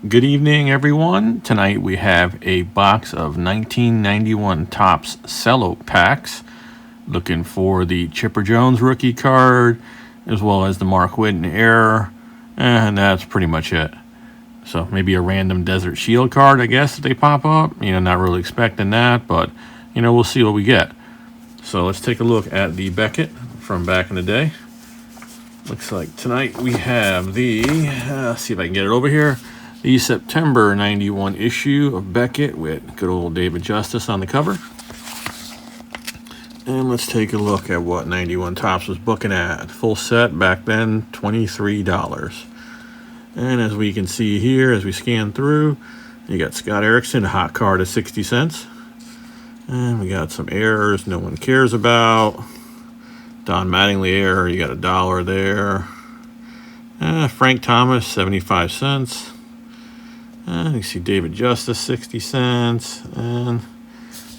Good evening, everyone. Tonight we have a box of 1991 Topps Cello packs. Looking for the Chipper Jones rookie card, as well as the Mark Whitten error, and that's pretty much it. So maybe a random Desert Shield card, I guess, if they pop up. Not really expecting that, but, we'll see what we get. So let's take a look at the Beckett from back in the day. Looks like tonight we have the, see if I can get it over here, the September 91 issue of Beckett with good old David Justice on the cover. And let's take a look at what 91 Topps was booking at. Full set back then, $23. And as we can see here, as we scan through, you got Scott Erickson, a hot card at 60 cents. And we got some errors no one cares about. Don Mattingly error, you got $1 there. Frank Thomas, 75 cents. And you see David Justice, 60 cents. And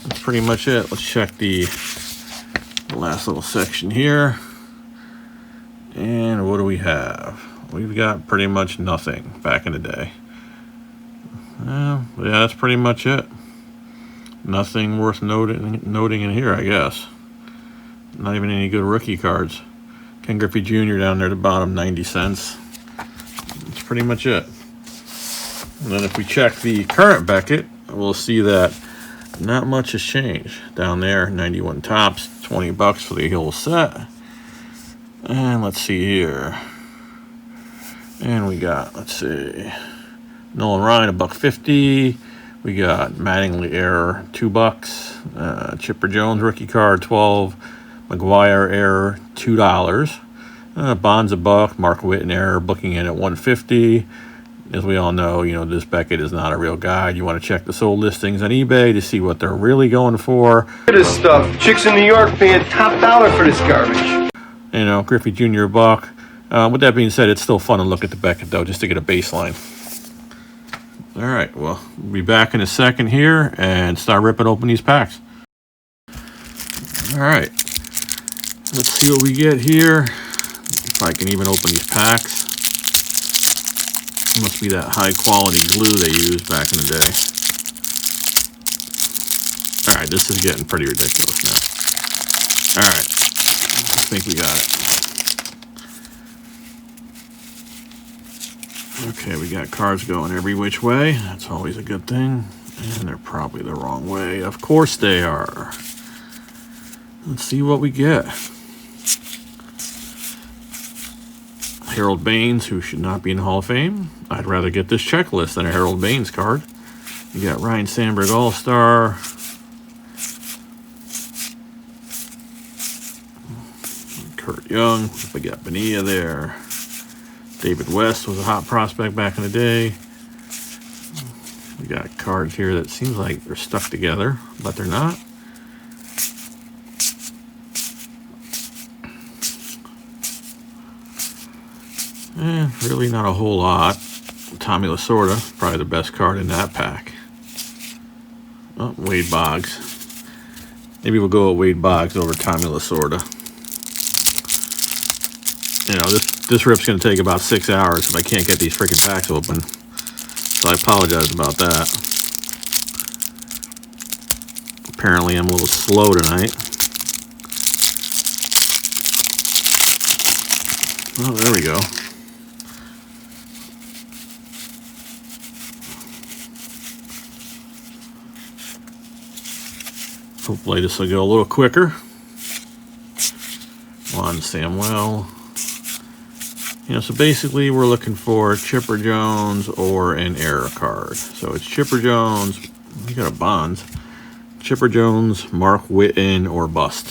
that's pretty much it. Let's check the last little section here. And what do we have? We've got pretty much nothing back in the day. Yeah, that's pretty much it. Nothing worth noting in here, I guess. Not even any good rookie cards. Ken Griffey Jr. down there at the bottom, 90 cents. That's pretty much it. And then if we check the current Beckett, we'll see that not much has changed. Down there, 91 Topps, $20 for the whole set. And let's see here. And we got, let's see, Nolan Ryan, $1.50. We got Mattingly error, $2. Chipper Jones rookie card, $12. McGuire error, $2. Bonds $1. Mark Whitten error, booking in at $1.50. As we all know, this Beckett is not a real guide. You want to check the sold listings on eBay to see what they're really going for. Look at this stuff. Chicks in New York paying top dollar for this garbage. Griffey Jr. $1. With that being said, it's still fun to look at the Beckett, though, just to get a baseline. All right, well, we'll be back in a second here and start ripping open these packs. All right, let's see what we get here. If I can even open these packs. It must be that high quality glue they used back in the day. All right, this is getting pretty ridiculous now. All right, I think we got it. Okay, we got cards going every which way. That's always a good thing. And they're probably the wrong way. Of course they are. Let's see what we get. Harold Baines, who should not be in the Hall of Fame. I'd rather get this checklist than a Harold Baines card. You got Ryan Sandberg All-Star. Kurt Young. We got Bonilla there. David West was a hot prospect back in the day. We got cards here that seems like they're stuck together, but they're not. Really not a whole lot. Tommy Lasorda, probably the best card in that pack. Oh, Wade Boggs. Maybe we'll go with Wade Boggs over Tommy Lasorda. This rip's going to take about 6 hours if I can't get these freaking packs open. So I apologize about that. Apparently I'm a little slow tonight. Oh, there we go. Hopefully this will go a little quicker. Juan Samuel. So basically we're looking for Chipper Jones or an error card. So it's Chipper Jones, you got a Bonds, Chipper Jones, Mark Whitten, or bust.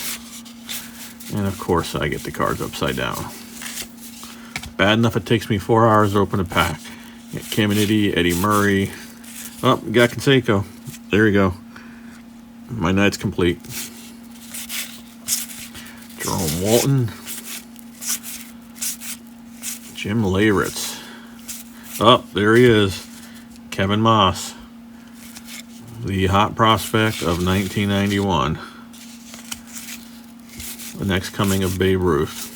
And of course I get the cards upside down. Bad enough it takes me 4 hours to open a pack. You got Caminiti, Eddie Murray. Oh, we got Canseco. There you go. My night's complete. Jerome Walton. Jim Leyritz. Oh, there he is. Kevin Moss. The hot prospect of 1991. The next coming of Babe Ruth.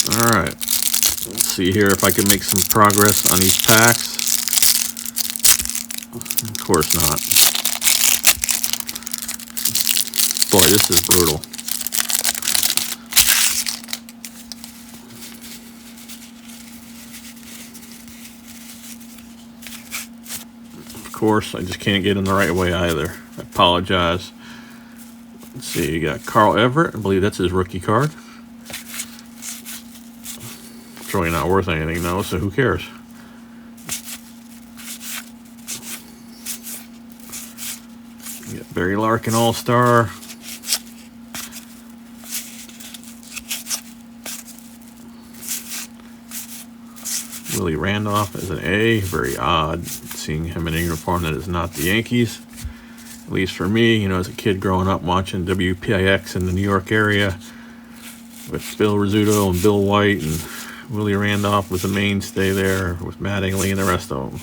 Alright, let's see here if I can make some progress on these packs. Of course not. Boy, this is brutal. Of course, I just can't get in the right way either. I apologize. Let's see, you got Carl Everett. I believe that's his rookie card. It's really not worth anything though, so who cares? You got Barry Larkin All-Star. Willie Randolph as an A. Very odd seeing him in a uniform that is not the Yankees. At least for me, you know, as a kid growing up watching WPIX in the New York area with Bill Rizzuto and Bill White, and Willie Randolph was a mainstay there with Mattingly and the rest of them.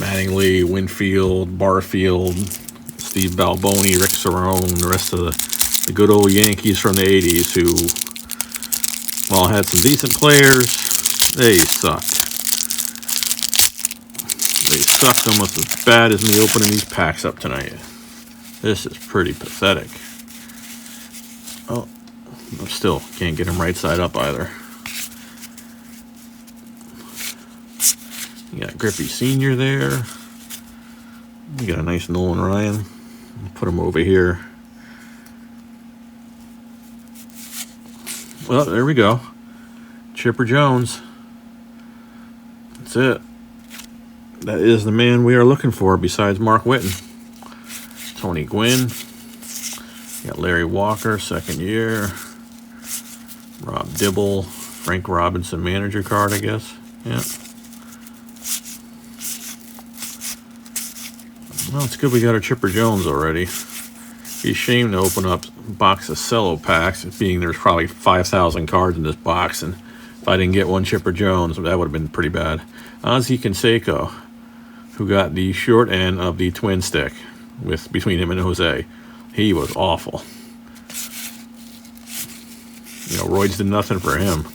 Mattingly, Winfield, Barfield, Steve Balboni, Rick Cerrone, the rest of the good old Yankees from the 80s who, while had some decent players, they sucked. They sucked almost as bad as me opening these packs up tonight. This is pretty pathetic. Oh, I still can't get them right side up either. You got Griffey Sr. there. You got a nice Nolan Ryan. Put him over here. Well, there we go. Chipper Jones. That's it. That is the man we are looking for besides Mark Whitten. Tony Gwynn. You got Larry Walker, second year. Rob Dibble. Frank Robinson manager card, I guess. Yeah. Well, it's good we got our Chipper Jones already. Be a shame to open up a box of Cello packs, being there's probably 5,000 cards in this box, and if I didn't get one Chipper Jones, that would have been pretty bad. Ozzie Canseco, who got the short end of the twin stick between him and Jose. He was awful. You know, Royds did nothing for him.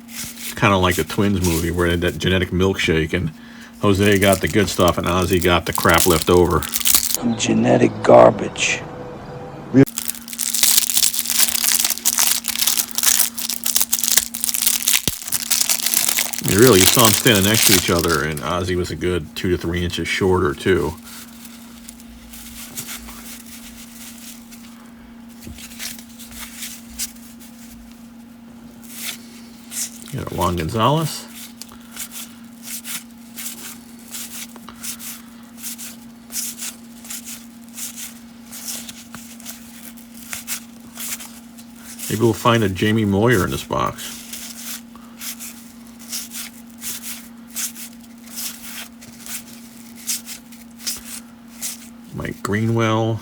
It's kind of like the Twins movie where they had that genetic milkshake, and Jose got the good stuff and Ozzie got the crap left over. Some genetic garbage. You saw them standing next to each other, and Ozzie was a good 2 to 3 inches shorter too. You got Juan Gonzalez. Maybe we'll find a Jamie Moyer in this box. Mike Greenwell.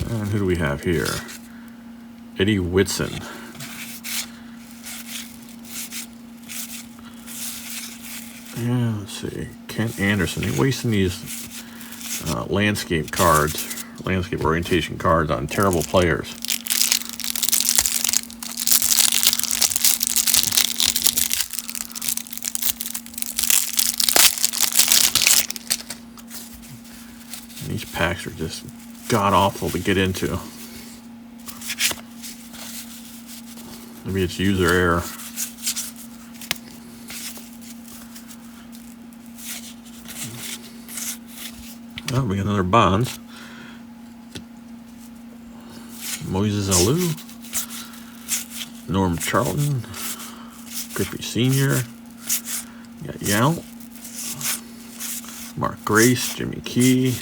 And who do we have here? Eddie Whitson. Yeah, let's see. Kent Anderson. They're wasting these landscape cards, landscape orientation cards on terrible players. These packs are just god-awful to get into. Maybe it's user error. Oh, we got another Bonds. Moises Alou. Norm Charlton. Griffey Sr. We got Yount. Mark Grace. Jimmy Key.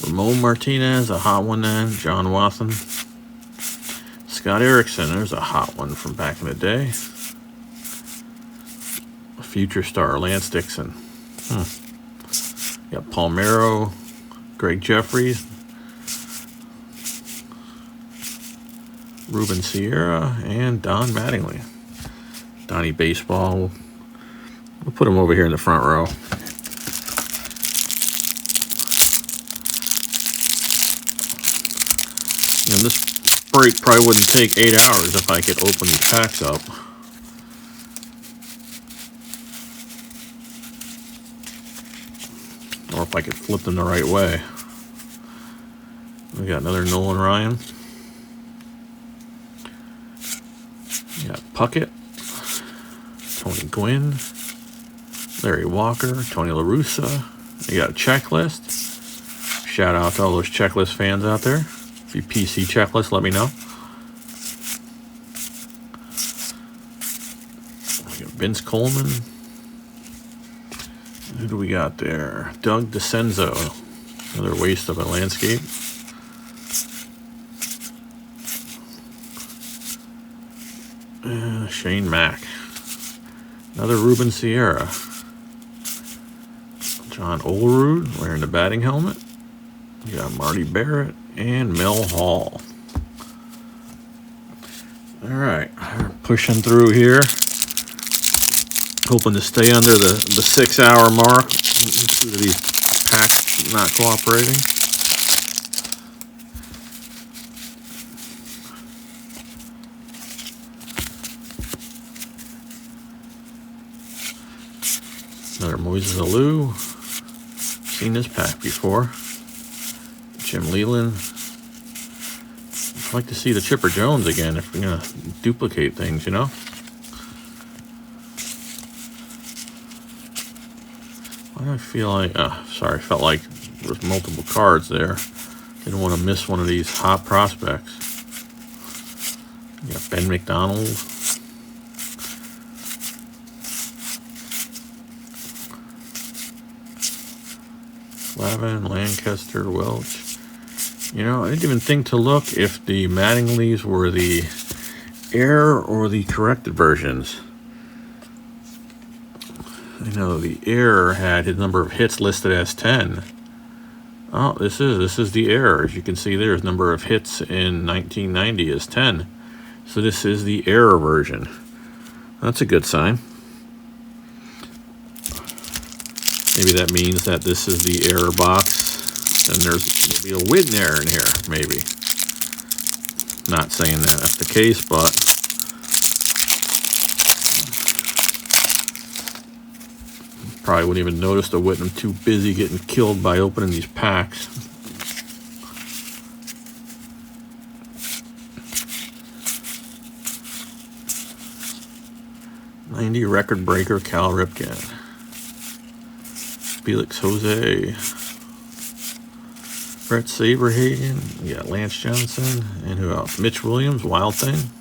Ramon Martinez, a hot one then. John Watson. Scott Erickson, there's a hot one from back in the day. A future star, Lance Dixon. Got Palmeiro, Greg Jeffries, Ruben Sierra, and Don Mattingly. Donnie Baseball. We'll put him over here in the front row. You know, this break probably wouldn't take 8 hours if I could open these packs up. Or if I could flip them the right way. We got another Nolan Ryan. We got Puckett, Tony Gwynn, Larry Walker, Tony La Russa. We got a checklist. Shout out to all those checklist fans out there. If you PC checklist, let me know. We got Vince Coleman. Who do we got there? Doug DeCenzo. Another waste of a landscape. Shane Mack. Another Ruben Sierra. John Olerud wearing the batting helmet. We got Marty Barrett and Mel Hall. All right, we're pushing through here. Hoping to stay under the 6 hour mark due to these packs not cooperating. Another Moises Alou. Seen this pack before. Jim Leland. I'd like to see the Chipper Jones again if we're going to duplicate things, you know? Why do I feel like... felt like there was multiple cards there. Didn't want to miss one of these hot prospects. We got Ben McDonald. Lavin, Lancaster, Welch. You know, I didn't even think to look if the Mattingly's were the error or the corrected versions. I know the error had his number of hits listed as 10. Oh, this is the error. As you can see there, his number of hits in 1990 is 10. So this is the error version. That's a good sign. Maybe that means that this is the error box, and there'll be a win error in here, maybe. Not saying that that's the case, but probably wouldn't even notice the Whitney. I'm too busy getting killed by opening these packs. '90 record breaker Cal Ripken. Felix Jose, Brett Saberhagen, we got Lance Johnson, and who else? Mitch Williams, Wild Thing.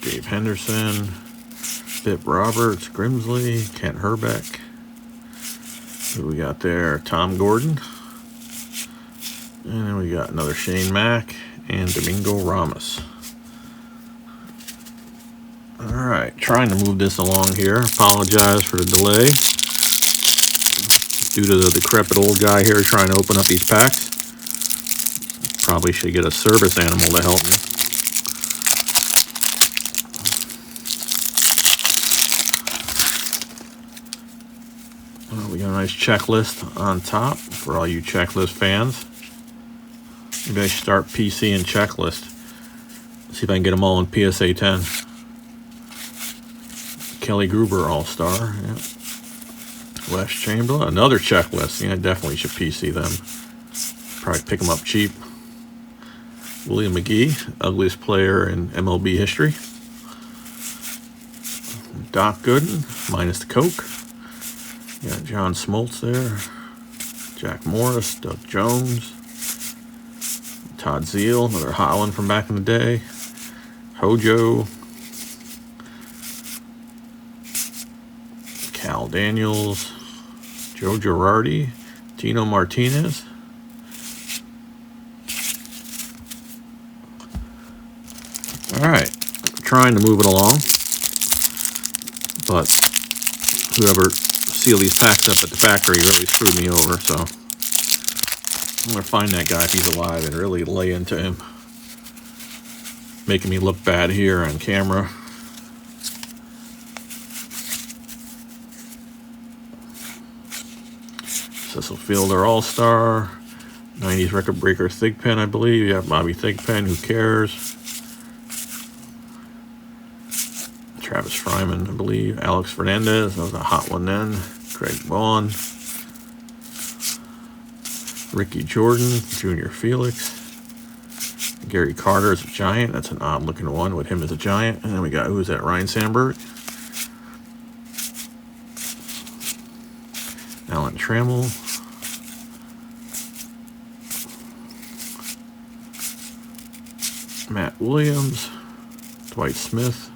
Dave Henderson, Bip Roberts, Grimsley, Kent Herbeck. Who we got there? Tom Gordon. And then we got another Shane Mack and Domingo Ramos. Alright, trying to move this along here. Apologize for the delay. Due to the decrepit old guy here trying to open up these packs. Probably should get a service animal to help me. Well, we got a nice checklist on top for all you checklist fans. Maybe I should start PC and checklist. See if I can get them all in PSA 10. Kelly Gruber All-Star. Yep. Wes Chamberlain. Another checklist. Yeah, I definitely should PC them. Probably pick them up cheap. William McGee, ugliest player in MLB history. Doc Gooden, minus the Coke. Got John Smoltz there. Jack Morris, Doug Jones. Todd Zeal, another hot one from back in the day. Hojo. Cal Daniels. Joe Girardi. Tino Martinez. Alright, trying to move it along. But whoever sealed these packs up at the factory really screwed me over, so I'm going to find that guy if he's alive and really lay into him. Making me look bad here on camera. Cecil Fielder All-Star. 90s record breaker Thigpen, I believe. Yeah, Bobby Thigpen, who cares? Travis Fryman, I believe. Alex Fernandez, that was a hot one then. Craig Vaughn. Ricky Jordan, Junior Felix. Gary Carter is a Giant. That's an odd looking one with him as a Giant. And then we got, who's that? Ryan Sandberg. Alan Trammell. Matt Williams. Dwight Smith.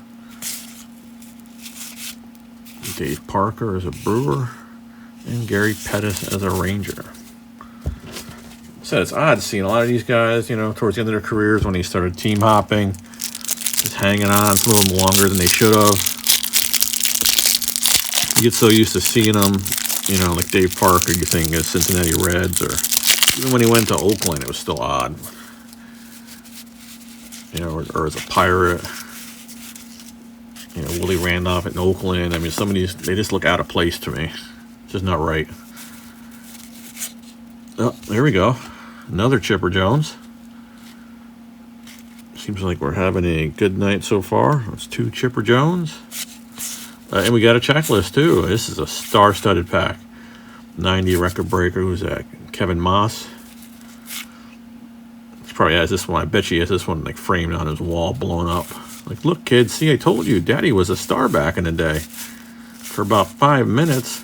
Dave Parker as a Brewer. And Gary Pettis as a Ranger. So it's odd seeing a lot of these guys, you know, towards the end of their careers when they started team hopping, just hanging on. Some of them longer than they should have. You get so used to seeing them, you know, like Dave Parker, you think as Cincinnati Reds, or even when he went to Oakland, it was still odd. You know, or as a Pirate. You know, Willie Randolph in Oakland. I mean, some of these, they just look out of place to me. It's just not right. Oh, there we go. Another Chipper Jones. Seems like we're having a good night so far. That's 2 Chipper Jones. And we got a checklist, too. This is a star-studded pack. 90 record breaker. Who's that? Kevin Moss. He probably has this one. I bet he has this one like framed on his wall, blown up. Like, look, kids, see, I told you, Daddy was a star back in the day. For about 5 minutes.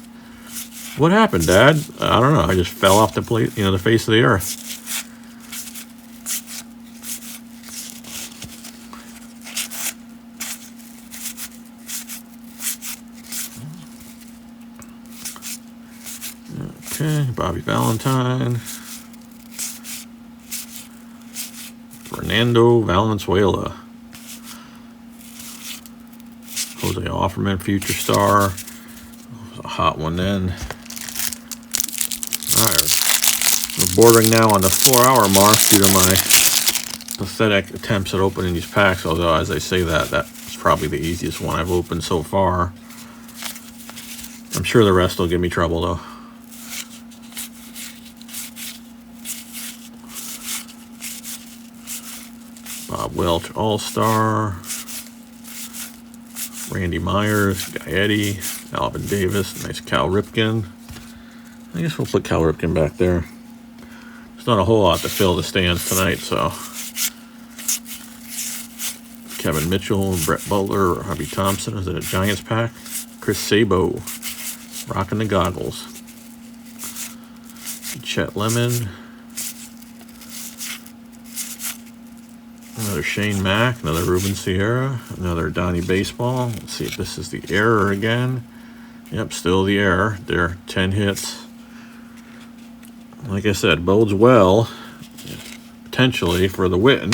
What happened, Dad? I don't know. I just fell off the plate, you know, the face of the earth. Okay, Bobby Valentine. Fernando Valenzuela. Jose Offerman, future star. A hot one then. All right, we're bordering now on the 4-hour mark due to my pathetic attempts at opening these packs. Although, as I say that, that's probably the easiest one I've opened so far. I'm sure the rest will give me trouble, though. Bob Welch, All-Star. Randy Myers, Gaetti, Alvin Davis, nice Cal Ripken. I guess we'll put Cal Ripken back there. There's not a whole lot to fill the stands tonight, so. Kevin Mitchell, Brett Butler, Harvey Thompson. Is it a Giants pack? Chris Sabo, rocking the goggles. Chet Lemon. Another Shane Mack, another Ruben Sierra, another Donnie Baseball. Let's see if this is the error again. Yep, still the error. There, 10 hits. Like I said, bodes well, potentially, for the win.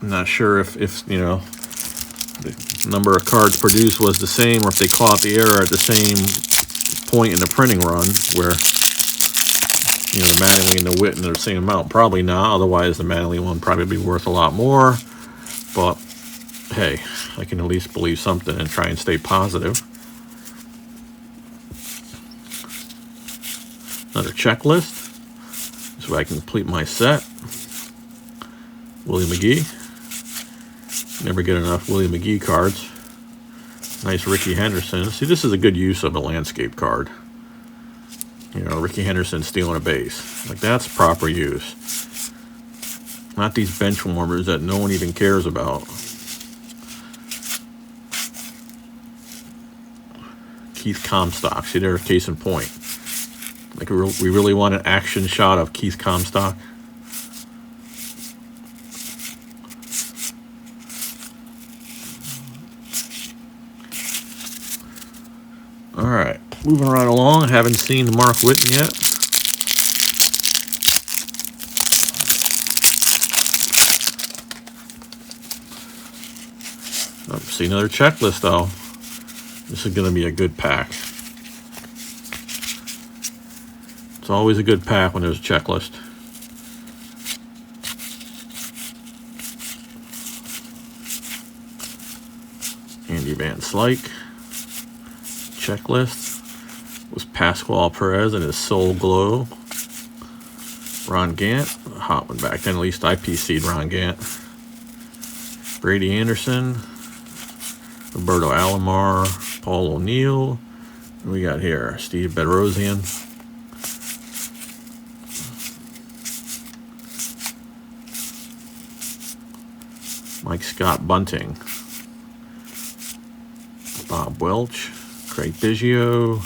I'm not sure if you know, the number of cards produced was the same, or if they caught the error at the same point in the printing run, where, you know, the Mattingly and the Witten are the same amount. Probably not. Otherwise, the Mattingly one probably be worth a lot more. But, hey, I can at least believe something and try and stay positive. Another checklist. So I can complete my set. Willie McGee. Never get enough Willie McGee cards. Nice Ricky Henderson. See, this is a good use of a landscape card. You know, Ricky Henderson stealing a base. Like, that's proper use. Not these bench warmers that no one even cares about. Keith Comstock. See, there's case in point. Like, we really want an action shot of Keith Comstock. All right. Moving right along, haven't seen Mark Whitten yet. See another checklist, though. This is going to be a good pack. It's always a good pack when there's a checklist. Andy Van Slyke. Checklist. was Pascual Perez and his Soul Glow. Ron Gant, a hot one back then, at least I PC'd Ron Gant. Brady Anderson, Roberto Alomar, Paul O'Neill. What we got here? Steve Bedrosian. Mike Scott Bunting. Bob Welch. Craig Biggio.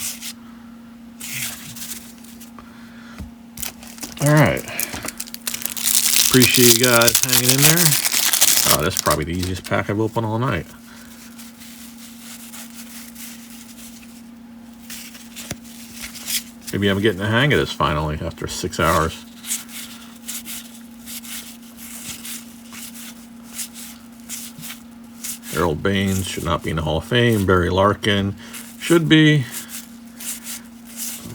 All right. Appreciate you guys hanging in there. Oh, that's probably the easiest pack I've opened all night. Maybe I'm getting the hang of this finally after 6 hours. Harold Baines should not be in the Hall of Fame. Barry Larkin should be.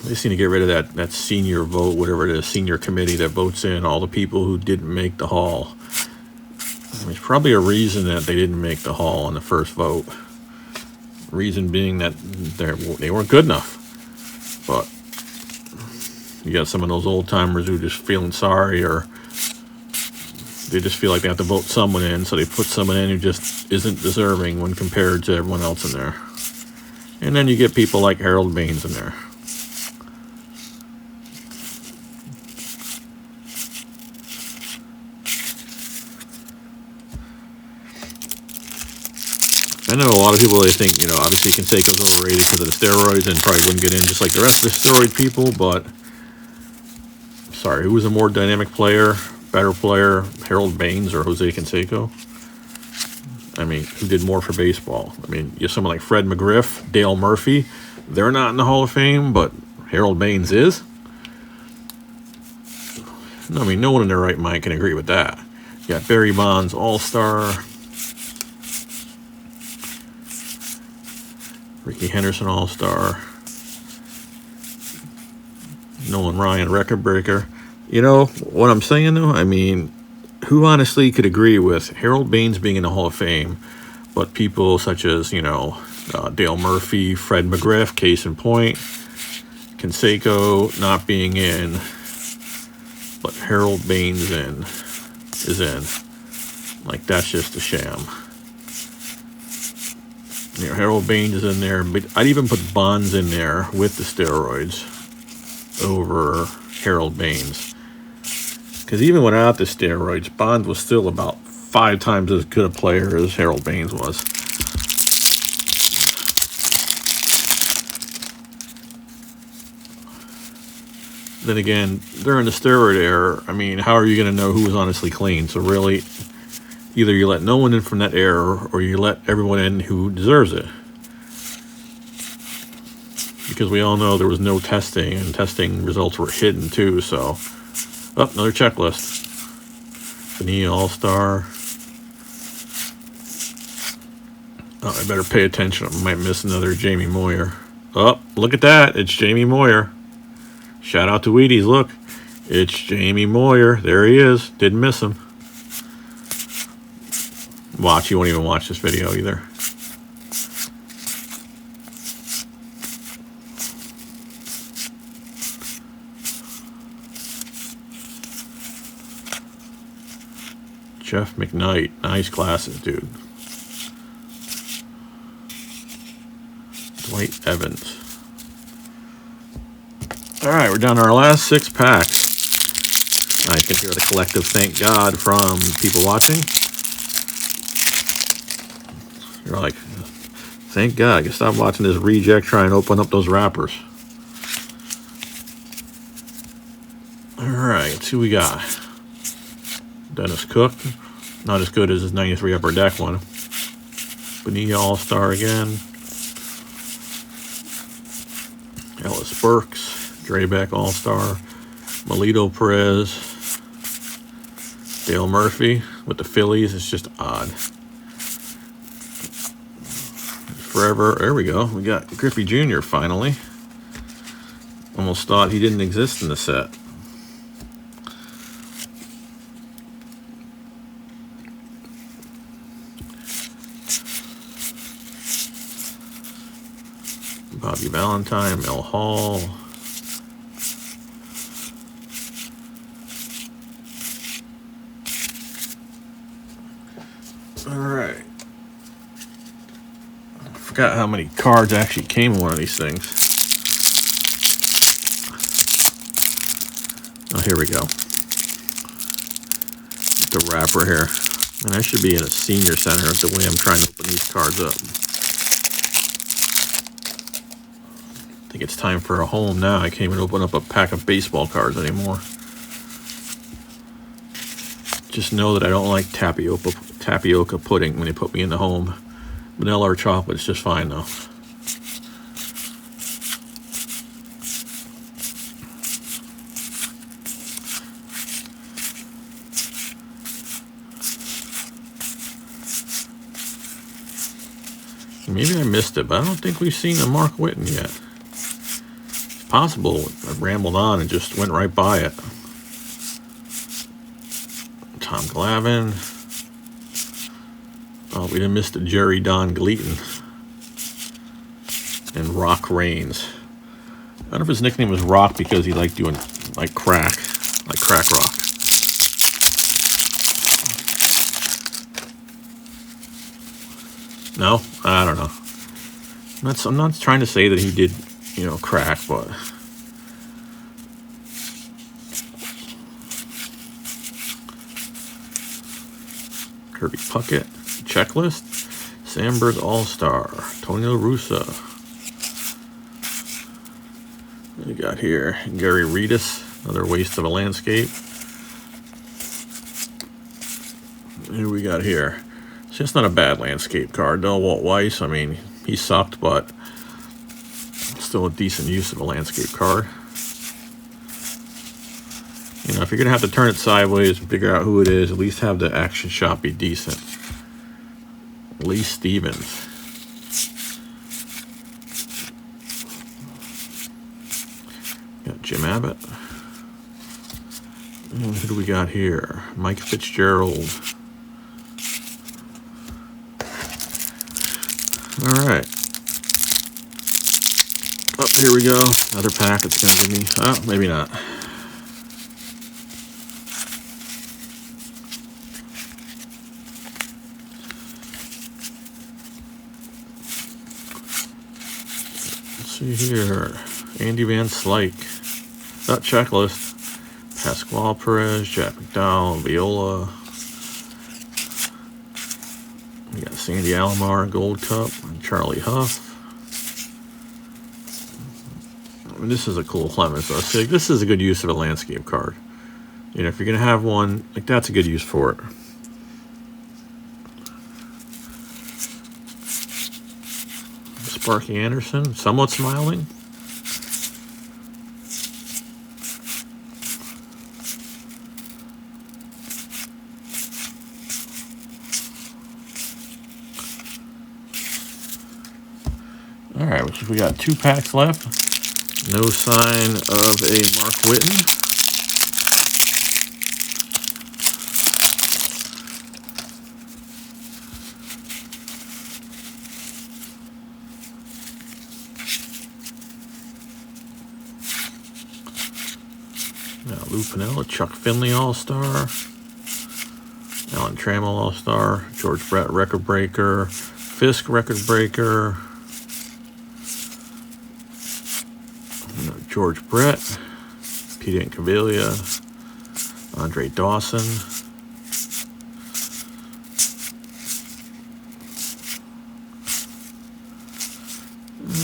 They just need to get rid of that senior vote, whatever it is, senior committee that votes in all the people who didn't make the Hall. There's probably a reason that they didn't make the Hall on the first vote. Reason being that they weren't good enough. But you got some of those old timers who just feeling sorry, or they just feel like they have to vote someone in, so they put someone in who just isn't deserving when compared to everyone else in there. And then you get people like Harold Baines in there. I know a lot of people, they think, obviously Canseco's overrated because of the steroids and probably wouldn't get in just like the rest of the steroid people, but sorry, who was a more dynamic player, better player, Harold Baines or Jose Canseco? I mean, who did more for baseball? I mean, you have someone like Fred McGriff, Dale Murphy. They're not in the Hall of Fame, but Harold Baines is. No, I mean, no one in their right mind can agree with that. You got Barry Bonds, All-Star. Ricky Henderson, All-Star. Nolan Ryan, Record Breaker. You know what I'm saying, though? I mean, who honestly could agree with Harold Baines being in the Hall of Fame, but people such as, Dale Murphy, Fred McGriff, case in point, Canseco not being in, but Harold Baines is in. Like, that's just a sham. Harold Baines is in there, but I'd even put Bonds in there with the steroids over Harold Baines. Because even without the steroids, Bonds was still about 5 times as good a player as Harold Baines was. Then again, during the steroid era, I mean, how are you going to know who was honestly clean? So really, either you let no one in from that era, or you let everyone in who deserves it. Because we all know there was no testing, and testing results were hidden too, so... Oh, another checklist. Vanilla All-Star. Oh, I better pay attention. I might miss another Jamie Moyer. Oh, look at that. It's Jamie Moyer. Shout out to Wheaties. Look. It's Jamie Moyer. There he is. Didn't miss him. Watch. You won't even watch this video either. Jeff McKnight. Nice glasses, dude. Dwight Evans. Alright, we're down to our last 6 packs. I can hear the collective thank God from people watching. You're like, thank God, I can stop watching this reject try and open up those wrappers. Alright, let's see what we got. Dennis Cook, not as good as his 93 Upper Deck one. Bonilla All-Star again. Ellis Burks, Draybeck All-Star. Melito Perez. Dale Murphy with the Phillies. It's just odd. Forever, there we go. We got Griffey Jr. finally. Almost thought he didn't exist in the set. Bobby Valentine, Mel Hall. Alright. I forgot how many cards actually came in one of these things. Oh, here we go. The wrapper here. And I should be in a senior center the way I'm trying to open these cards up. I think it's time for a home now. I can't even open up a pack of baseball cards anymore. Just know that I don't like tapioca pudding when they put me in the home. Vanilla or chocolate is just fine though. Maybe I missed it, but I don't think we've seen a Mark Whitten yet. It's possible I rambled on and just went right by it. Tom Glavine. Oh, we didn't miss the Jerry Don Gleaton. And Rock Reigns. I don't know if his nickname was Rock because he liked doing like crack rock. No, I don't know. I'm not trying to say that he did, crack, but Kirby Puckett, Checklist, Sandberg All-Star, Tony La Russa. What do we got here? Gary Redus, another waste of a landscape. Who do we got here? It's just not a bad landscape card, though. Walt Weiss, I mean, he sucked, but still a decent use of a landscape card. If you're going to have to turn it sideways and figure out who it is, at least have the action shot be decent. Lee Stevens. Got Jim Abbott. And who do we got here? Mike Fitzgerald. All right. Oh, here we go. Another pack it's going to give me. Oh, maybe not. Let's see here. Andy Van Slyke. That checklist. Pascual Perez, Jack McDowell, Viola. We got Sandy Alomar, Gold Cup, and Charlie Huff. I mean, this is a cool Clemens. So this is a good use of a landscape card. If you're going to have one, that's a good use for it. Sparky Anderson, somewhat smiling. All right, we got 2 packs left. No sign of a Mark Whitten. Now Lou Piniella, Chuck Finley All-Star. Alan Trammell All-Star. George Brett Record Breaker. Fisk Record Breaker. George Brett, Pete Incaviglia, Andre Dawson.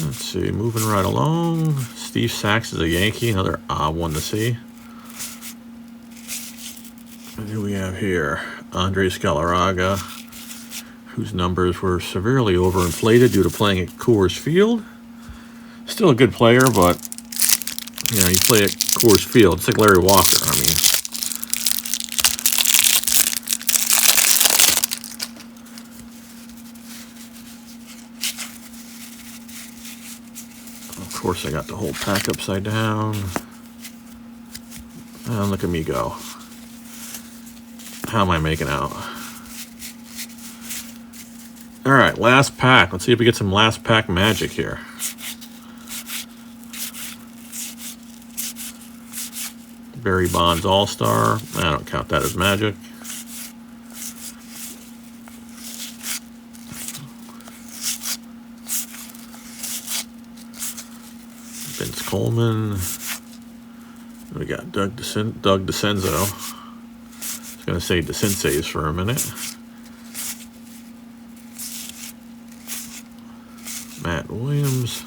Let's see, moving right along. Steve Sachs is a Yankee, another odd one to see. And who we have here? Andres Galarraga, whose numbers were severely overinflated due to playing at Coors Field. Still a good player, but you play at Coors Field. It's like Larry Walker. I mean, of course, I got the whole pack upside down. And look at me go. How am I making out? All right, last pack. Let's see if we get some last pack magic here. Barry Bonds All-Star. I don't count that as Magic. Vince Coleman. We got Doug DeCenzo. I was going to say DeCense's for a minute. Matt Williams.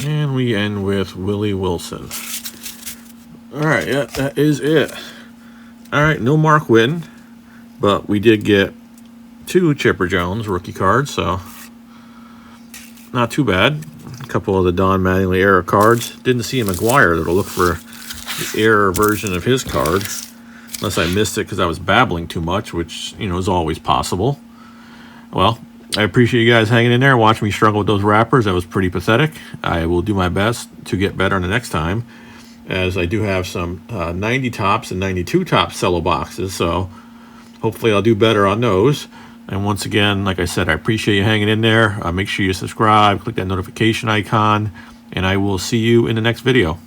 And we end with Willie Wilson. All right, yeah, that is it. All right, no Mark Whiten, but we did get 2 Chipper Jones rookie cards, so not too bad. A couple of the Don Mattingly era cards. Didn't see a McGuire that'll look for the error version of his card, unless I missed it because I was babbling too much, which, you know, is always possible. Well, I appreciate you guys hanging in there, watching me struggle with those wrappers. That was pretty pathetic. I will do my best to get better the next time, as I do have some 90 tops and 92 top Cello boxes, so hopefully I'll do better on those. And once again, like I said, I appreciate you hanging in there. Make sure you subscribe, click that notification icon, and I will see you in the next video.